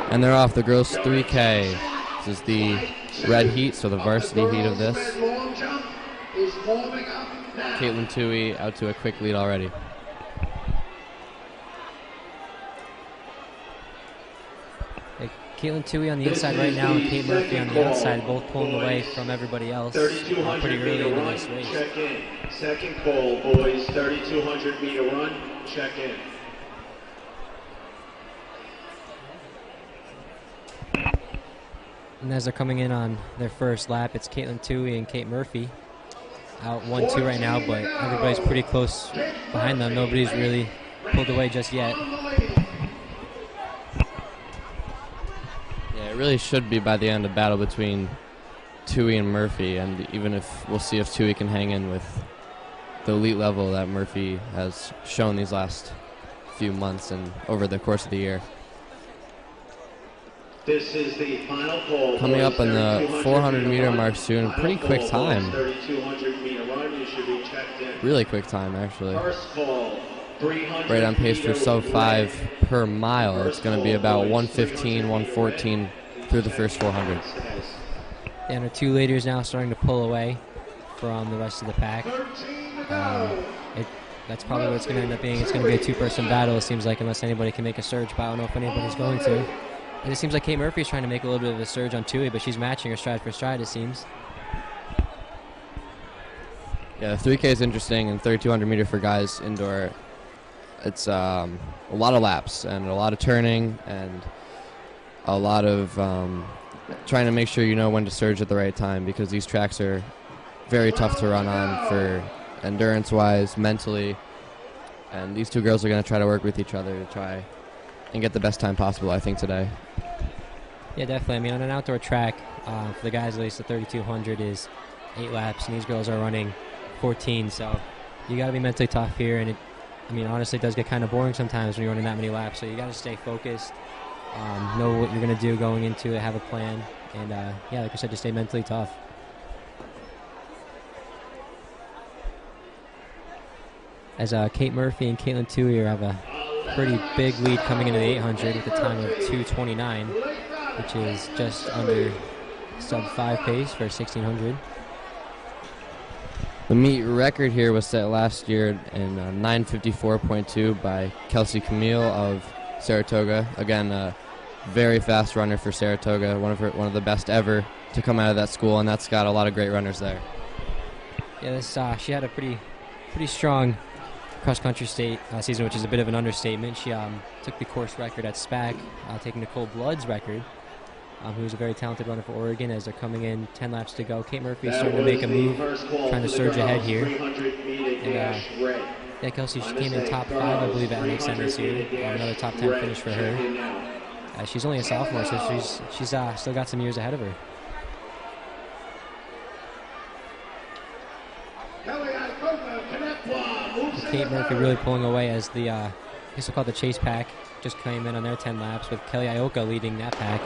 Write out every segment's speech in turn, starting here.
And they're off the girls 3K. This is the red heat, so the varsity heat of this. Caitlin Toohey out to a quick lead already. Caitlin Toohey on the inside right now and Kate Murphy on the outside, both pulling away from everybody else pretty early in this race. Check in. Second pole, boys, 3,200 meter run, check in. And as they're coming in on their first lap, it's Caitlin Toohey and Kate Murphy out 1-2 right now, but everybody's pretty close behind them. Nobody's really pulled away just yet. Yeah, it really should be by the end a battle between Toohey and Murphy, and even if we'll see if Toohey can hang in with the elite level that Murphy has shown these last few months and over the course of the year. This is the final pole. Coming up on the 400 meter mark soon. Pretty quick time. 3,200 meter run. You should be checked in. Really quick time, actually. First pole, 300 right on pace for sub 5 per mile. It's going to be about 115, 114 through the first 400. And our two leaders now starting to pull away from the rest of the pack. That's probably what it's going to end up being. It's going to be a two-person battle, it seems like, unless anybody can make a surge, but I don't know if anybody's going to. And it seems like Kate Murphy is trying to make a little bit of a surge on Toohey, but she's matching her stride for stride, it seems. Yeah, the 3K is interesting, and 3,200 meter for guys indoor. It's a lot of laps and a lot of turning and a lot of trying to make sure you know when to surge at the right time, because these tracks are very tough to run on for endurance-wise, mentally, and these two girls are going to try to work with each other to try and get the best time possible, I think, today. Yeah, definitely. I mean, on an outdoor track, for the guys at least, the 3,200 is 8 laps, and these girls are running 14, so you got to be mentally tough here, and honestly, it does get kind of boring sometimes when you're running that many laps, so you got to stay focused, know what you're going to do going into it, have a plan, and yeah, like I said, just stay mentally tough. As Kate Murphy and Caitlin Toohey have a pretty big lead coming into the 800 with a time of 2:29, which is just under sub 5 pace for 1,600. The meet record here was set last year in 9:54.2 by Kelsey Camille of Saratoga. Again, a very fast runner for Saratoga, one of the best ever to come out of that school, and that's got a lot of great runners there. Yeah, this she had a pretty strong cross-country state season, which is a bit of an understatement. She took the course record at SPAC, taking Nicole Blood's record, who's a very talented runner for Oregon. As they're coming in 10 laps to go, Kate Murphy is starting to make a move, trying to surge ahead here. And, yeah, Kelsey, she came in top 5, I believe, at NXM this year. Another top 10 finish for her. She's only a sophomore, so she's still got some years ahead of her. Kate Murphy really pulling away as the, I guess we'll call it the chase pack, just came in on their 10 laps with Kelly Ioka leading that pack.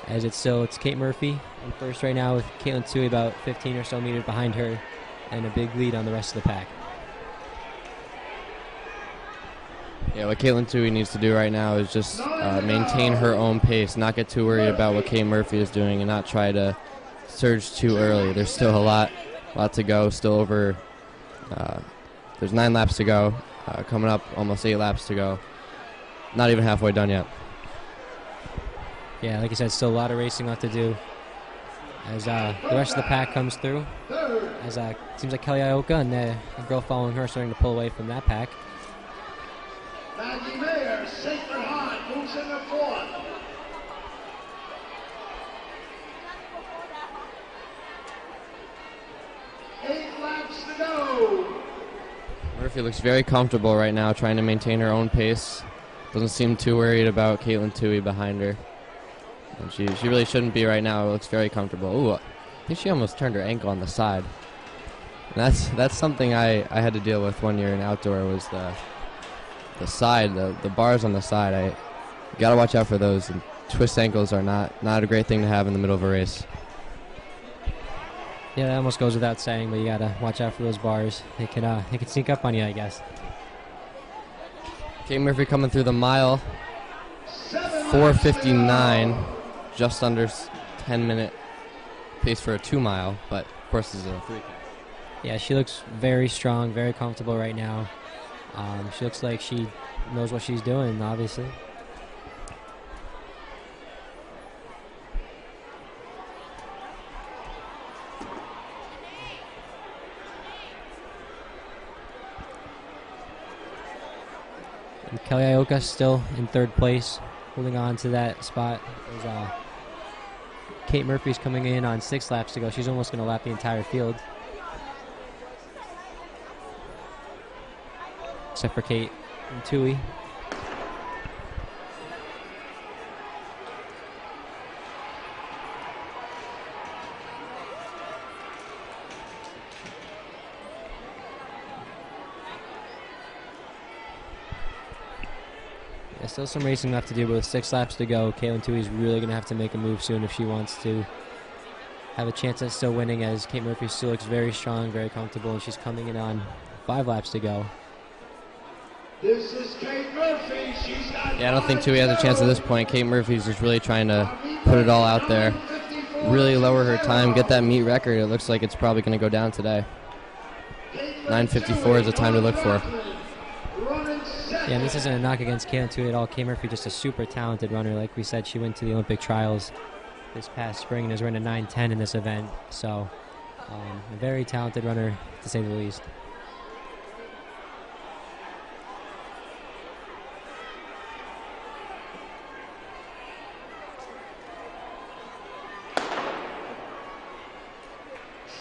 As it's Kate Murphy in first right now with Caitlin Toohey about 15 or so meters behind her and a big lead on the rest of the pack. Yeah, what Caitlin Toohey needs to do right now is just maintain her own pace, not get too worried about what Kate Murphy is doing and not try to surge too early. There's still a lot to go, still over... there's 9 laps to go, coming up almost 8 laps to go. Not even halfway done yet. Yeah, like I said, still a lot of racing left to do. As the rest of the pack comes through, as it seems like Kelly Ioka and the girl following her starting to pull away from that pack. Maggie Mayer, Sacred Heart, moves in the 4th. Murphy looks very comfortable right now, trying to maintain her own pace. Doesn't seem too worried about Caitlin Toohey behind her. And she really shouldn't be right now. It looks very comfortable. Ooh, I think she almost turned her ankle on the side. And that's something I had to deal with one year in outdoor, was the side, the bars on the side. You got to watch out for those. And twist ankles are not a great thing to have in the middle of a race. Yeah, that almost goes without saying, but you gotta watch out for those bars. They can sneak up on you, I guess. Kate Murphy coming through the mile. 4:59, just under 10-minute pace for a 2 mile, but of course this is a 3K. Yeah, she looks very strong, very comfortable right now. She looks like she knows what she's doing, obviously. And Kelly Ioka still in third place, holding on to that spot. There's, Kate Murphy's coming in on 6 laps to go. She's almost going to lap the entire field. Except for Kate and Tui. Yeah, still some racing left to do, but with 6 laps to go, Caitlin Tui's really going to have to make a move soon if she wants to have a chance at still winning, as Kate Murphy still looks very strong, very comfortable, and she's coming in on 5 laps to go. This is Kate Murphy. She's got Yeah, I don't think Tui has a chance at this point. Kate Murphy's just really trying to put it all out there, really lower her time, get that meet record. It looks like it's probably going to go down today. 9:54 is the time to look for. Yeah, and this isn't a knock against Caitlin Tui at all. Kate Murphy, just a super talented runner. Like we said, she went to the Olympic trials this past spring and has run a 9:10 in this event. So, a very talented runner, to say the least.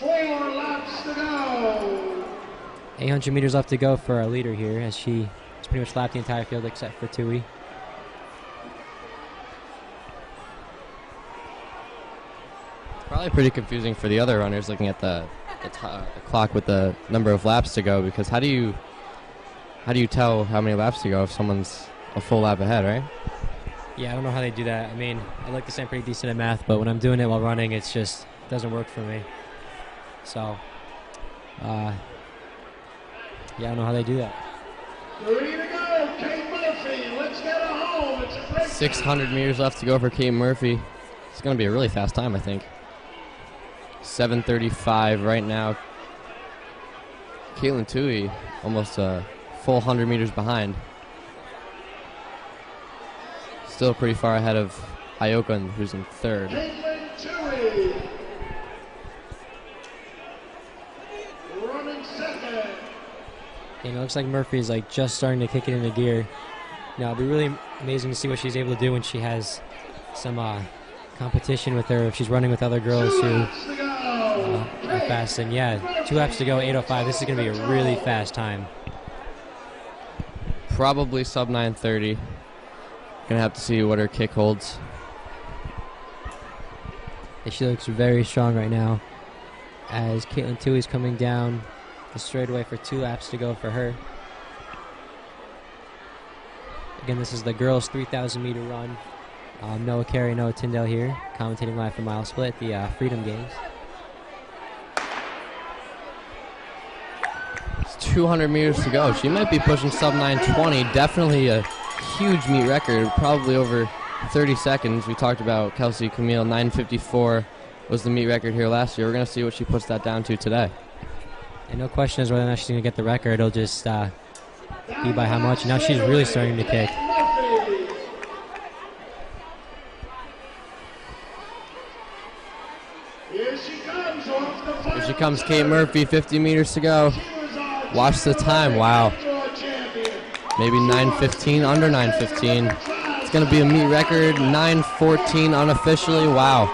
Four laps to go. 800 meters left to go for our leader here, as she has pretty much lapped the entire field except for Tui. Probably pretty confusing for the other runners looking at the clock with the number of laps to go, because how do you tell how many laps to go if someone's a full lap ahead, right? Yeah, I don't know how they do that. I mean, I like to say I'm pretty decent at math, but when I'm doing it while running, it's just doesn't work for me. So, yeah, I don't know how they do that. 3 to go. Kate Murphy. Let's get her home. It's a break. 600 meters left to go for Kate Murphy. It's going to be a really fast time, I think. 7:35 right now. Caitlin Tui almost a full 100 meters behind. Still pretty far ahead of Ioka, who's in third. Caitlin Tui. Running second. And it looks like Murphy's like just starting to kick it into gear. Now, it'll be really amazing to see what she's able to do when she has some competition with her, if she's running with other girls who are fast. And yeah, 2 laps to go, 8:05. This is going to be a really fast time. Probably sub 9:30. Gonna have to see what her kick holds. And she looks very strong right now, as Caitlin Tui's coming down the straightaway for 2 laps to go for her. Again, this is the girls' 3,000 meter run. Noah Carey, Noah Tyndale here, commentating live from Mile Split at the Freedom Games. It's 200 meters to go. She might be pushing sub 9:20. Definitely a huge meet record, probably over 30 seconds. We talked about Kelsey Camille. 9:54 was the meet record here last year. We're going to see what she puts that down to today. And no question is whether or not she's going to get the record. It'll just be by how much. Now she's really starting to kick. Here she comes, Kate Murphy, 50 meters to go. Watch the time, wow. Maybe 9:15, under 9:15. It's going to be a meet record, 9:14 unofficially, wow.